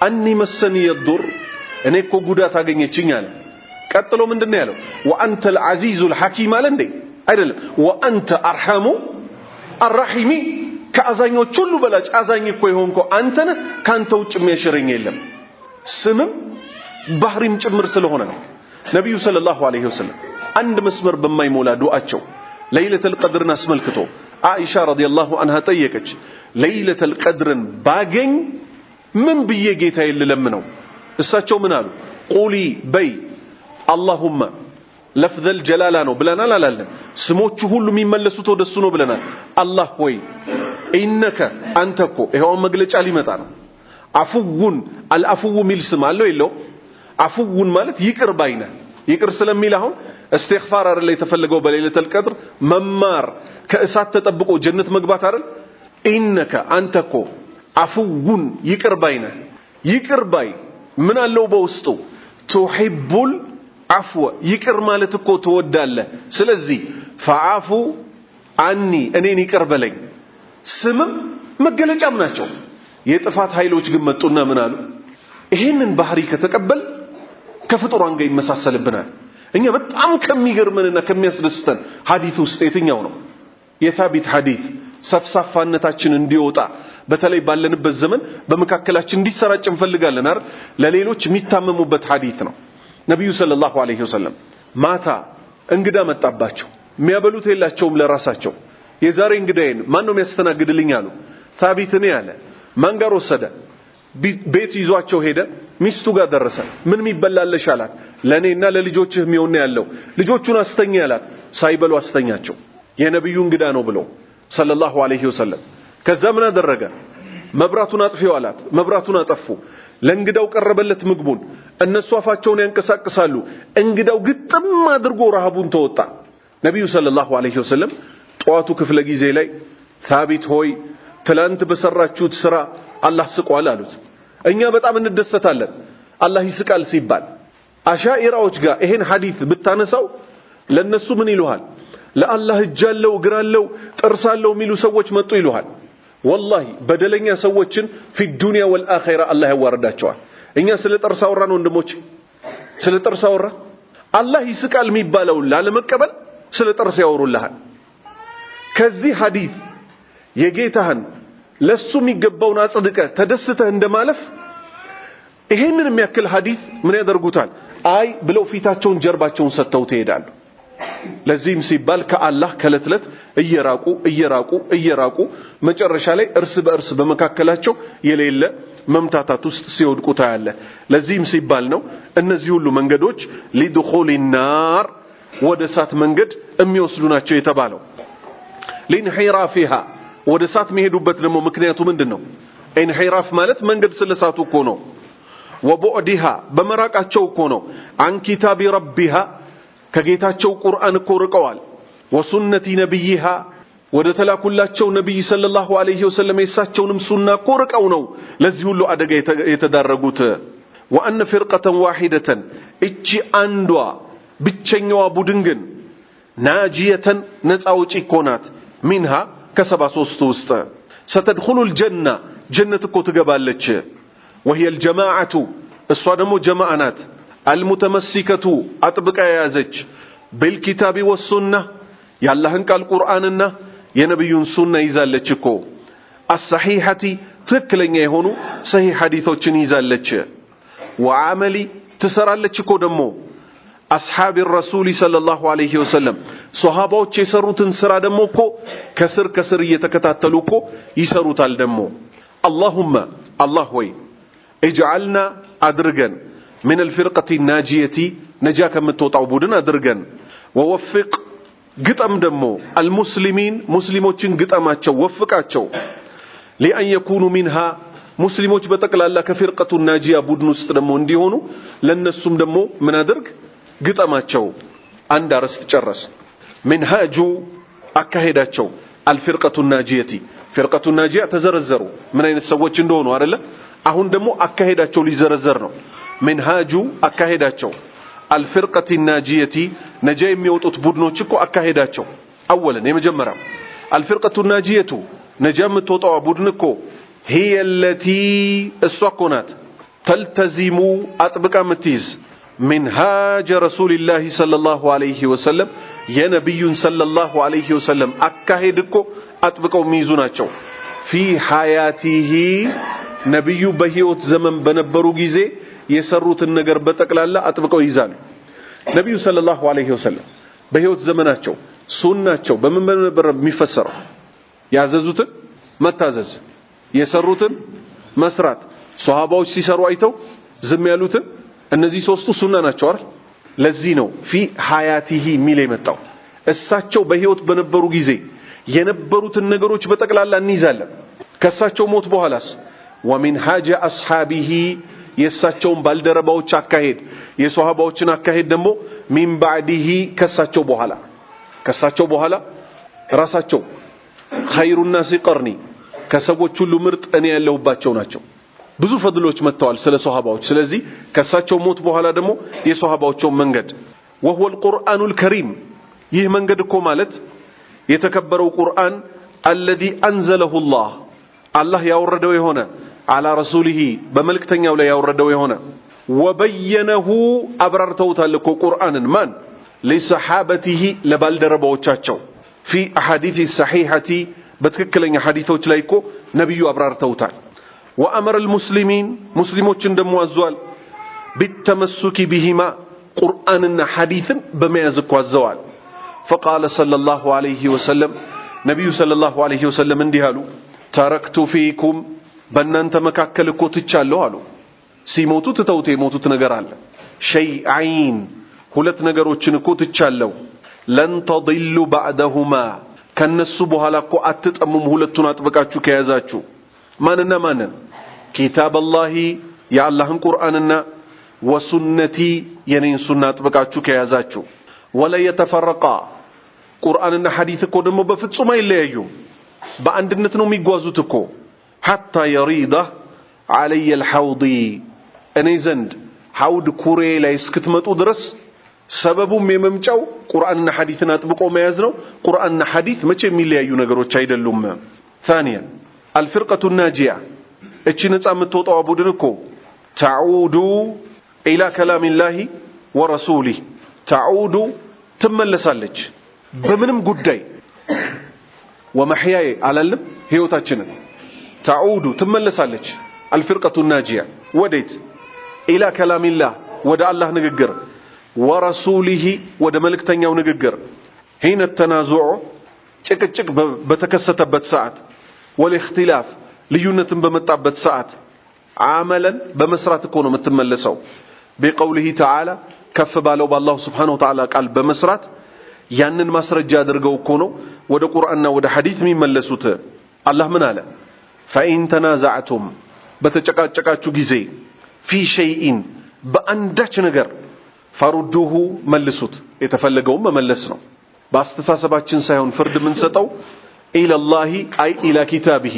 አኒ መሰኒ የዱር እኔ እኮ ጉዳት አገኘችኝ አለ ቀጥሎ ምንድነው ያለው ወአንተ العزيز الحكيم አለ እንዴ አይደለም ወአንተ አርሐሙ አርራሂሚ ከአዛኞች ሁሉ በላጭ አዛኝ እኮ ይሆንኮ አንተ ነህ ካንተ ውጭ የሚያሸረኝ የለም ስምም ባህሪም ጭምር ስለሆነ ነው ነብዩ ሰለላሁ ዐለይሂ ወሰለም አንድ መስመር በማይሞላ ዱዓቸው ለይለተል ቀድርን አስመልክቶ አይሻ ረዲየላሁ ዐንሃ ጠየቀች ለይለተል ቀድርን ባገኝ ምን ብዬ ጌታዬ ልለምነው እሳቸው ምን አሉ ቁሊ በይ اللهم لفظ الجلاله ነው ብለናል አላለም ስሞቹ ሁሉ የሚመለሱት ወደሱ ነው ብለናል አላህ ሆይ ኢነከ አንተኮ ይሄው መግለጫ ሊመጣ ነው አፉውን አልአፉው ሚል ስም አለው የለው አፉውን ማለት ይቅር ባይነ ይቅር ስለሚል አሁን استغفار አይደል የተፈለገው በለይለተል ቀድር መማር ከእሳት ተጠብቆ ጀነት መግባት አይደል ኢነከ አንተኮ አፉውን ይቅር ባይነ ይቅር ባይ ምን አለው በውስጡ ቱሂቡል عفو ይቅር ማለት እኮ ትወዳለህ ስለዚህ ፈዓፉ አኒ እኔን ይቅር በለኝ ስምም መገለጫም ናቸው የጥፋት ኃይሎች ግን መጡና ምን አሉ ይሄንን ባህሪ ከተቀበል ከፍጡራን ጋር ይመሳሰልብናል እኛ በጣም ከሚገርመንና ከሚያስደስተን ሐዲስ ውስጥ የትኛው ነው የሳቢት ሐዲስ ሰፍሳፋነታችን እንዲወጣ በተለይ ባለንበት ዘመን በመካከላችን እንዲሰራጭ እንፈልጋለን አይደል ለሌሎች የሚታመሙበት ሐዲስ ነው ነብዩ ሰለላሁ ዐለይሂ ወሰለም ማታ እንግዳ መጣባቸው የሚያበሉት የላቸውም ለራሳቸው የዛሬ እንግዳዬን ማን ነው የሚያስተናግድልኝ አሉ ሳቢት ነኝ አለ ማን ጋር ወሰደ ቤት ይዟቸው ሄደ ሚስቱ ጋር ደረሰ ምን የሚበላለሽ አላት ለኔና ለልጆችህ የሚሆን ያለው ልጆቹን አስተኛ አላት ሳይበሉ አስተኛቸው የነብዩ እንግዳ ነው ብሎ ሰለላሁ ዐለይሂ ወሰለም ከዛ ምን አደረገ መብራቱን አጥፊው አላት መብራቱን አጠፉ ለእንግዳው ቀረበለት ምግቡን እነሱ አፋቸውን ያንቀሳቅሳሉ እንግዳው ግጥም አድርጎ ረሃቡን ተወጣ ነብዩ ሰለላሁ ዐለይሂ ወሰለም ጧቱ ክፍለ ጊዜ ላይ ሳቢት ሆይ ትላንት በሰራችሁት ስራ አላህ ስቋል አሉት እኛ በጣም እንደሰታለን አላህ ይስቃል ሲባል አሻኢራዎች ጋር ይሄን ሐዲስ ብታነሳው ለነሱ ምን ይሉሃል ለአላህ እጃለው እግራለው ጥርሳለው የሚሉ ሰዎች መጡ ይሉሃል والله በደለኛ ሰዎችን في الدنيا والاخره አላህ ያዋርዳቸዋል እኛ ስለ ጥርስ አወራን ወንድሞች ስለ ጥርስ አወራ አላህ ይስቃል የሚባለው ላለመቀበል ስለ ጥርስ ያወሩልሃል ከዚህ ሐዲስ የጌታህን ለሱ የሚገባውን አጽድቀ ተደስተህ እንደማለፍ ይሄንን የሚያክል ሐዲስ ምን ያደርጉታል አይ ብለው ፊታቸውን ጀርባቸውን ሰጥተው ይሄዳሉ ለዚህም ሲባል ከአላህ ከለትለት እየራቁ መጨረሻ ላይ እርስ በእርስ በመካከላቸው የሌለ መምታታት ውስጥ ሲወድቁ ታያለ ለዚህም ሲባል ነው እነዚህ ሁሉ መንገዶች لدخول النار ወደ እሳት መንገድ የሚወስዱ ናቸው የተባለው لانحرافها ወደ እሳት መሄዱበት ደግሞ ምክንያቱ ምንድነው انحراف ማለት መንገድ ስለሳቱ እኮ ነው وبعدها በመራቃቸው እኮ ነው عن كتاب ربها ከጌታቸው ቁርአን እኮ ርቀዋል ወሱነቲ ነብይሃ ወደ ተላኩላቸው ነብይ ሰለላሁ ዐለይሂ ወሰለም የሳቸውንም ሱና እኮ ርቀው ነው ለዚህ ሁሉ አደጋ የተዳረጉት وان فرقه واحده እቺ አንዷ ብቸኛዋ ቡድን ግን ናጂየተን ነፃውጪ ኮናት منها ከ73 ውስጥ ستدخل الجنه ጀነት እኮ ትገባለች وهي الجماعه እሷ ደግሞ ጀማዓ ናት المتمسكة أطبق يازج بالكتاب والسنة ياللهن قال قرآننا ينبي سنة يزالتشكو الصحيحة تكلن يهونو صحيح حديثوچن يزالتش وعملي تسرالتشكو دمو أصحاب الرسول صلى الله عليه وسلم صحابوچ يسروتن سرا دموكو كسر يتكتاتلوكو يسروتال دمو اللهم الله وي اجعلنا أدرغن من الفرقة الناجية نجاك متوطع بودن أدرغن ووفق قطم دمو المسلمين مسلموچن قطماتشو وفقاتشو لأن يكونوا منها مسلموچ بتقل الله كفرقة الناجية بودن استدمو انديهونو لنسوم دمو من أدرغ قطماتشو اندارس تجرس منهاجو أكاهداتشو الفرقة الناجية فرقة الناجية تزرزروا من أين السواتشن دونو أرلا أهون دمو أكاهداتشو لزرزرنو منهاجو أكاهداتشو الفرقة الناجية نجاي ميوتوت بودنوچكو أكاهداتشو أولا يمجمرا الفرقة الناجية نجام توطع بودنكو هي التي السوكونات تلتزم أطبق متيز منهاج رسول الله صلى الله عليه وسلم يا نبي صلى الله عليه وسلم أكاهدكو أطبقو ميزوناتشو في حياته نبي بهيوت زمن بنبرو جيزي የሰሩትን ነገር በጠቅላላ አጥብቀው ይዛሉ ነብዩ ሰለላሁ ዐለይሂ ወሰለም በህይወት ዘመናቸው ሱናቸው በምን ነበር የሚፈሰረው ያዘዙትን መታዘዝ የሰሩትን መስራት ሷሃባዎች ሲሰሩ አይተው ዝም ያሉትን እነዚህ ሶስቱ ሱና ናቸው አይደል ለዚህ ነው ፊ ሐያቲሂ ሚል የመጣው እሳቸው በህይወት በነበሩ ጊዜ የነበሩትን ነገሮች በጠቅላላ እንይዛለን ከሳቸው ሞት በኋላስ ወሚንሃጅ አስሐቢሂ የሳቸውን ባልደረባዎች አካሄድ የሷሃባዎችን አካሄድ ደግሞ ሚን ባዕዲሂ ከሳቸው በኋላ ራሳቸው ኸይሩ الناس قرني ከሰዎች ሁሉ ምርጥ እኔ ያለሁባቸው ናቸው ብዙ ፈድሎች መጥተዋል ስለ ሷሃባዎች ስለዚህ ከሳቸው ሞት በኋላ ደግሞ የሷሃባዎችን መንገድ وهو القرآن الكريم ይህ መንገድ እኮ ማለት የተከበረው ቁርአን الذي انزله الله ያወረደው የሆነ على رسوله በመልእክተኛው ላይ ያወረደው የሆነ وبينه አብራርተውታል እኮ ቁርአንን ማን لصحابته ለባልደረባዎቻቸው في احاديث الصحيحه በትክክለኛ ሐዲሶች ላይ እኮ ነብዩ አብራርተውታል وأمر المسلمين مسلموችን ደሞ አዟል بالتمسك بهما قرآننا حديثا بما يزكو አዘዋል فقال صلى الله عليه وسلم نبي صلى الله عليه وسلم እንዲህ አሉ تركت فيكم በእናንተ መካከል እኮ ትቻለሁ አሉ ሲሞቱ ተተውት የሞቱት ነገር አለ شيئين ሁለት ነገሮችን እኮ ትቻለሁ لن تضلوا بعدهما ከነሱ በኋላ እኮ አትጠሙም ሁለቱን አጥብቃችሁ ከያዛችሁ ማንና ማንን كتاب الله يا الله قرآننا وسنتي ينين سنة አጥብቃችሁ ከያዛችሁ ولا يتفرقا قرآننا حديث እኮ ደግሞ በፍጹም አይለያዩም በአንድነት ነው የሚጓዙት እኮ حتى يريد علي الحوض እኔ ዘንድ ሐውድ ኩሬ ላይ እስክትመጡ ድረስ ሰበቡም የመምጫው ቁርአንና ሐዲስን አጥብቆ መያዝ ነው ቁርአንና ሐዲስ መቼ የሚለያዩ ነገሮች አይደሉም ثانيا الفرقة الناجية እቺ ነጻ የምትወጣው ቡድን እኮ تعود الى كلام الله ورسوله تعود ትመለሳለች በምንም ጉዳይ ومحياي علالم ህይወታችንን تعود ትመለሳለች الفرقة الناجية ወዴት الى كلام الله ወደ አላህ ንግግር ورسوله ወደ መልእክተኛው ንግግር حين التنازع ጭቅጭቅ በተከሰተበት ሰዓት والاختلاف ልዩነትን በመጣበት ሰዓት عملا በመስራት እኮ ነው የምትመለሰው بقوله تعالى ከፍ ባለው በአላህ Subhanahu Wa Ta'ala ቃል በመስራት ያንን ማስረጃ አድርገው እኮ ነው ወደ ቁርአንና ወደ ሐዲስ የሚመለሱት አላህ ምን አለ فإن تنازعتم በተጨቃጨቃችሁ ጊዜ في شيء በአንዳች ነገር ፈሩዱሁ መልሱት የተፈለገው መመለስ ነው በአስተሳሰባችን ሳይሆን ፍርድ ምን ሰጠው إلى الله أي إلى كتابه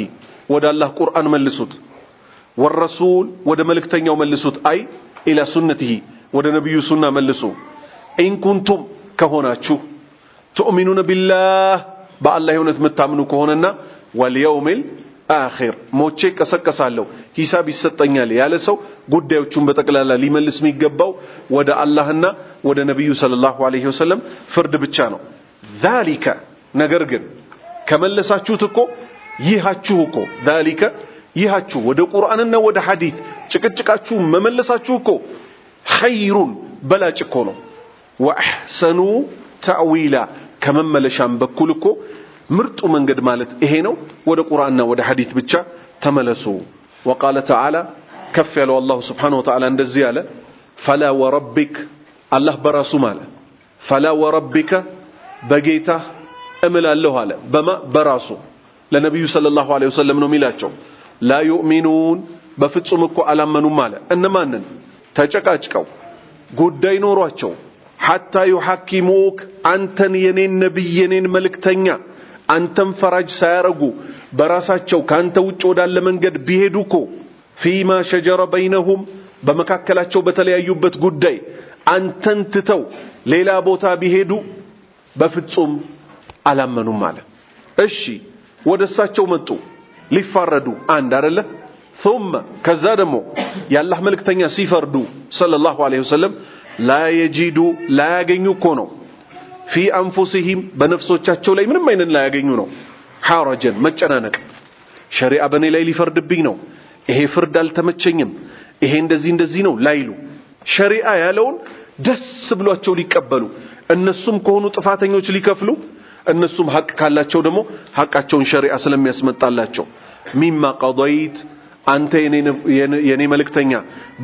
ወደ አላህ ቁርአን መልሱት والرسول ወደ መልእክተኛው መልሱት أي إلى سنته ወደ ነብዩ ሱና መልሱ إن كنتم ከሆናችሁ تؤمنون بالله በአላህ የሆነት መታምኑ ከሆነና واليوم الآخر ሞቼ ቀሰቀሳለሁ ሂሳብ ይሰጠኛል ያለ ሰው ጉዳዮቹን በተቀላላ ሊመልስ የሚገባው ወደ አላህና ወደ ነብዩ ሰለላሁ ዐለይሂ ወሰለም ፍርድ ብቻ ነው ذلك ነገር ግን ከመለሳችሁት እኮ ይሃችሁ እኮ ذلك ይሃችሁ ወደ ቁርአንና ወደ ሐዲስ ጭቅጭቃችሁ መመለሳችሁ እኮ خيرun በላጭ እኮ ነው ወአህሰኑ ተእዊላ ከመመለሻም በኩል እኮ ምርጡ መንገድ ማለት ይሄ ነው ወደ ቁርአንና ወደ ሐዲስ ብቻ ተመለሱ وقال تعالى ከፍ ያለው አላህ Subhanahu Wa Ta'ala እንደዚህ ያለ فلا وربك አላህ በራሱ ማለት فلا وربك በጌታ እምላለሁ አለ በራሱ ለነብዩ ሰለላሁ ዐለይሂ ወሰለም ነው የሚላቸው لا يؤمنون በፍጹም እኮ አላመኑም አለ እነማንን ተጨቃጭቀው ጉዳይ ኖሯቸው حتى يحكموك አንተን የኔን ነብይ የኔን መልእክተኛ አንተን ፈራጅ ሳያረጉ በራሳቸው ካንተ ውጭ ወዳለ መንገድ ቢሄዱኮ فيما شجر بينهم በመካከላቸው በተለያዩበት ጉዳይ አንተን ትተው ሌላ ቦታ ቢሄዱ በፍጹም አላመኑም ማለት እሺ ወደሳቸው መጡ ሊፋረዱ አንድ አይደለ ثم ከዛ ደግሞ ያላህ መልእክተኛ ሲፈርዱ ሰለላሁ ዐለይሂ ወሰለም لا يجدوا لا ያገኙ እኮ ነው في انفسهم በነፍሶቻቸው ላይ ምንም አይነት ላይ ያገኙ ነው حرجን መጨናነቅ ሸሪዓ በኔ ላይ ሊፈርድብኝ ነው ይሄ ፍርድ አልተመቸኝም ይሄ እንደዚህ ነው ላይሉ ሸሪዓ ያለውን ደስ ብሏቸው ሊቀበሉ እነሱም ከሆኑ ጥፋተኞች ሊከፍሉ እነሱም ሐቅ ካላቸው ደግሞ ሐቃቸውን ሸሪዓ ስለሚያስመጣላቸው ሚማ ቀضይት አንተ የኔ መልእክተኛ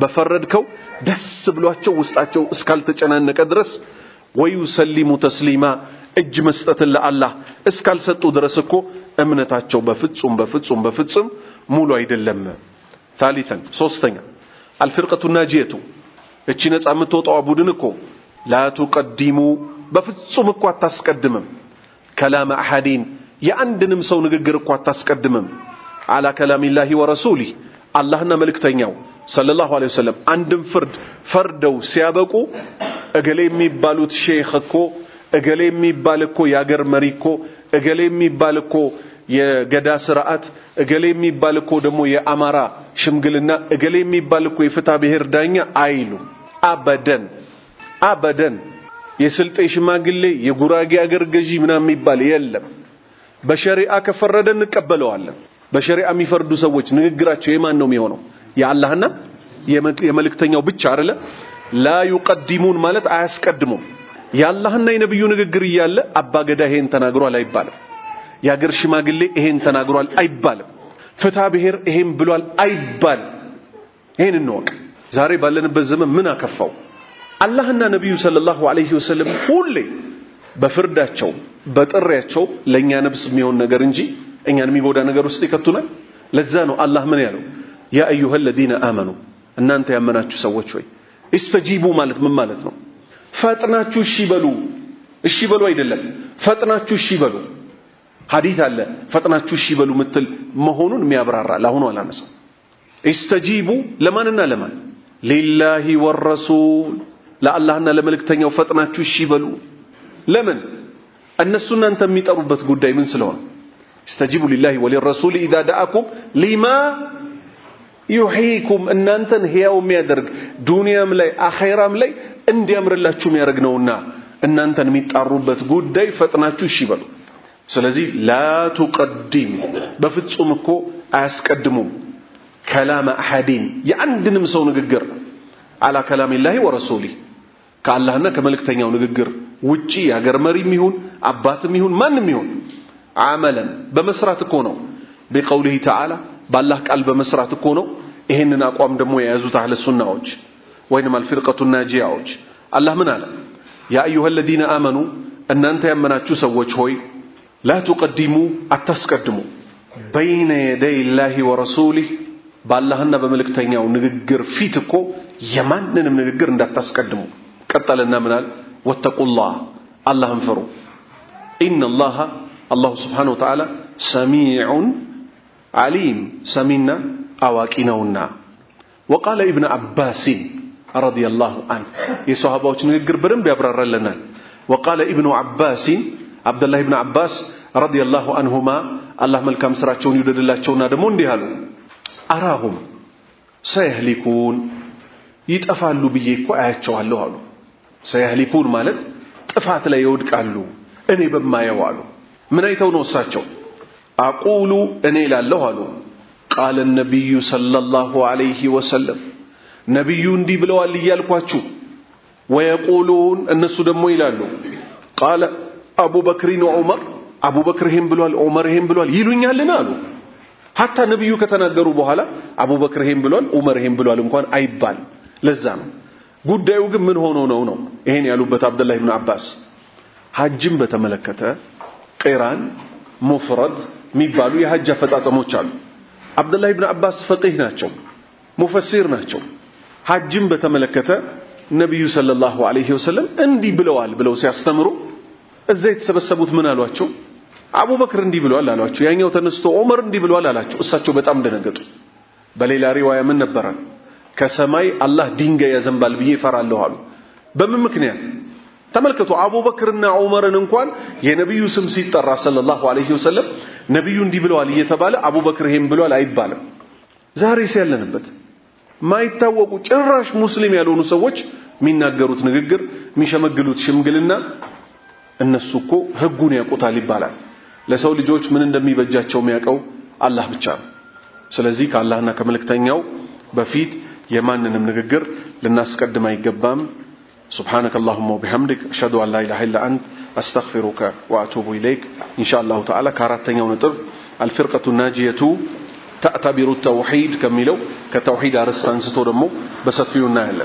በፈረድከው ደስ ብሏቸው ውስጣቸው እስካልተጨናነቀ ድረስ ወይሰሊሙ ተስሊማ እጅ መስጠትን ለአላህ እስካልሰጡ ድረስ እኮ እምነታቸው በፍጹም ሙሉ አይደለም ثالثا ሶስተኛ الفرقة الناجية እቺ ነጻ የምትወጣው ቡድን እኮ لا تقدموا በፍጹም እኮ አታስቀድምም كلام احدين የአንድንም ሰው ንግግር እኮ አታስቀድምም على كلام الله ورسوله አላህና መልእክተኛው ሰለላሁ ዐለይሂ ወሰለም አንድም ፍርድ ፈርደው ሲያበቁ እገሌ የሚባሉት ሼኽ እኮ እገሌ የሚባል እኮ ያገር መሪ እኮ እገሌ የሚባል እኮ የገዳ ስርዓት እገሌ የሚባል እኮ ደግሞ የአማራ ሽምግልና እገሌ የሚባል እኮ የፍትሐ ብሔር ዳኛ አይሉ አበደን የስልጤ ሽማግሌ የጉራጌ አገር ገዢ ምናምን የሚባል የለም። በሸሪዓ ከፈረደ እንቀበለዋለን። በሸሪዓ የሚፈርዱ ሰዎች ንግግራቸው የማን ነው የሚሆነው? የአላህና የመልእክተኛው ብቻ አይደለ? ላ ይቀድሙን ማለት አያስቀድሙም። የአላህና የነብዩ ንግግር እያለ አባገዳ ይሄን ተናግሯል አይባልም። የአገር ሽማግሌ ይሄን ተናግሯል አይባልም። ፍትሐ ብሔር ይሄን ብሏል አይባልም። ይሄን እንወቅ። ዛሬ ባለንበት ዘመን ምን አከፋው? አላህና ነብዩ ሰለላሁ ዐለይሂ ወሰለም ሁሌ በፍርዳቸው በጥሪያቸው ለኛ ነብስ የሚሆን ነገር እንጂ እኛን የሚጎዳ ነገር ውስጥ ይከቱናል። ለዛ ነው አላህ ምን ያለው? ያ አዩሃ الذين آمنوا እናንተ ያመናችሁ ሰዎች ሆይ ኢስተጂቡ ማለት ምን ማለት ነው? ፈጥናችሁ እሺ በሉ አይደለም፣ ፈጥናችሁ እሺ በሉ። ሐዲስ አለ ፈጥናችሁ እሺ በሉ ምትል መሆኑን የሚያብራራ ለአሁኑ አላነሳው። ኢስተጂቡ ለማንና ለማን? ሊላሂ ወረሱል ለአላህና ለመልእክተኛው ፈጥናችሁ እሺ በሉ። ለምን? እነሱ እናንተ የሚጠሩበት ጉዳይ ምን ስለሆነ? استجيبوا لله وللرسول إذا دعاكم لما يحييكم እናንተን ሕያው የሚያደርግ ዱንያም ላይ አኺራም ላይ እንዲያምርላችሁ የሚያደርግ ነውና እናንተን የሚጣሩበት ጉዳይ ፈጥናችሁ እሺ በሉ። ስለዚህ ላ تقدم በፍጹም እኮ አያስቀድሙም ከላም አሐዲን የአንድንም ሰው ንግግር على كلام الله ورسوله ከአላህና ከመልእክተኛው ንግግር ውጪ ያገር መሪም ይሁን አባትም ይሁን ማንም ይሁን عملا በመስራት እኮ ነው بقوله تعالى بالله قال በመስራት እኮ ነው። ይሄንን አቋም ደግሞ የያዙት አህለ ሱናዎች ወይንም الفرقه الناجيዎች አላህ ምን አለ? يا ايها الذين امنوا እናንተ ያመናችሁ ሰዎች ሆይ لا تقدموا አታስቀድሙ بين يدي الله ورسوله ባላህና በመልእክተኛው ንግግር ፊት እኮ የማንንም ንግግር እንዳታስቀድሙ። ቀጠለና ምን አለ? ወተቁላህ አላህን ፍሩ። ኢነላህ አላሁ ስብሓነሁ ወተዓላ ሰሚዑን ዓሊም ሰሚና አዋቂ ነውና። ወቃለ ኢብኑ አባስ ረዲየላሁ ዐንሁ የሰሃባዎች ንግግር በደንብ ያብራራልናል። ወቃለ ኢብኑ አባስ አብዱላህ ኢብኑ አባስ ረዲየላሁ ዐንሁማ አላህ መልካም ስራቸውን ይወደድላቸውና ደግሞ እንዲህ አሉ አራሁም ሰይህሊኩን ይጠፋሉ ብዬ እኮ አያቸዋለሁ አሉ። ሰይህሊኩን ማለት ጥፋት ላይ ይወድቃሉ እኔ በማየው አሉ። ምን አይተው ነው እሳቸው? አቁሉ እኔ እላለሁ አሉ ቃለ ነብዩ ሰለላሁ ዐለይሂ ወሰለም ነብዩ እንዲህ ብለዋል እያልኳችሁ ወየቁሉን እነሱ ደግሞ ይላሉ ቃለ አቡበክር ወዑመር አቡበክር ይሄን ብሏል ዑመር ይሄን ብሏል ይሉኛልና አሉ። ሐታ ነብዩ ከተናገሩ በኋላ አቡበክር ይሄን ብሏል ዑመር ይሄን ብሏል እንኳን አይባልም። ለዛ ነው ጉዳዩ ግን ምን ሆኖ ነው ይሄን ያሉበት አብዱላህ ኢብኑ አባስ ሐጅን በተመለከተ ቂራን ሙፍረድ የሚባሉ የሐጅ አፈጻጸሞች አሉ። አብዱላህ ኢብኑ አባስ ፈቂህ ናቸው፣ ሙፈሲር ናቸው። ሐጅን በተመለከተ ነብዩ ሰለላሁ ዐለይሂ ወሰለም እንዲህ ብለዋል ብለው ሲያስተምሩ እዛ የተሰበሰቡት ምን አሏቸው? አቡበክር እንዲህ ብለዋል አሏቸው። ያኛው ተነስቶ ዑመር እንዲህ ብለዋል አላቸው። እሳቸው በጣም ደነገጡ። በሌላ ሪዋያ ምን ነበር? ከሰማይ አላህ ድንጋይ ያዘንባል ብዬ እፈራለሁ አሉ። በምን ምክንያት? ተመልከቱ አቡበክርና ዑመርን እንኳን የነብዩ ስም ሲጠራ ሰለላሁ ዐለይሂ ወሰለም ነብዩ እንዲህ ብለዋል እየተባለ አቡበክር ይሄን ብለዋል አይባልም። ዛሬ ሲያለንበት ማይታወቁ ጭራሽ ሙስሊም ያልሆኑ ሰዎች የሚናገሩት ንግግር የሚሸመግሉት ሽምግልና እነሱ እኮ ህጉን ያውቁታል ይባላል። ለሰው ልጆች ምን እንደሚበጃቸው የሚያውቀው አላህ ብቻ ነው። ስለዚህ ከአላህና ከመልእክተኛው በፊት የማንንም ንግግር ልናስቀድም አይገባም። سبحانك اللهم وبحمدك أشهد أن لا إله إلا أنت أستغفرك وأتوب إليك إن شاء الله تعالى كارتين ونطف الفرقة الناجية تعتبر التوحيد كملو كتوحيد أرستان ستورمو بسفيو الناهل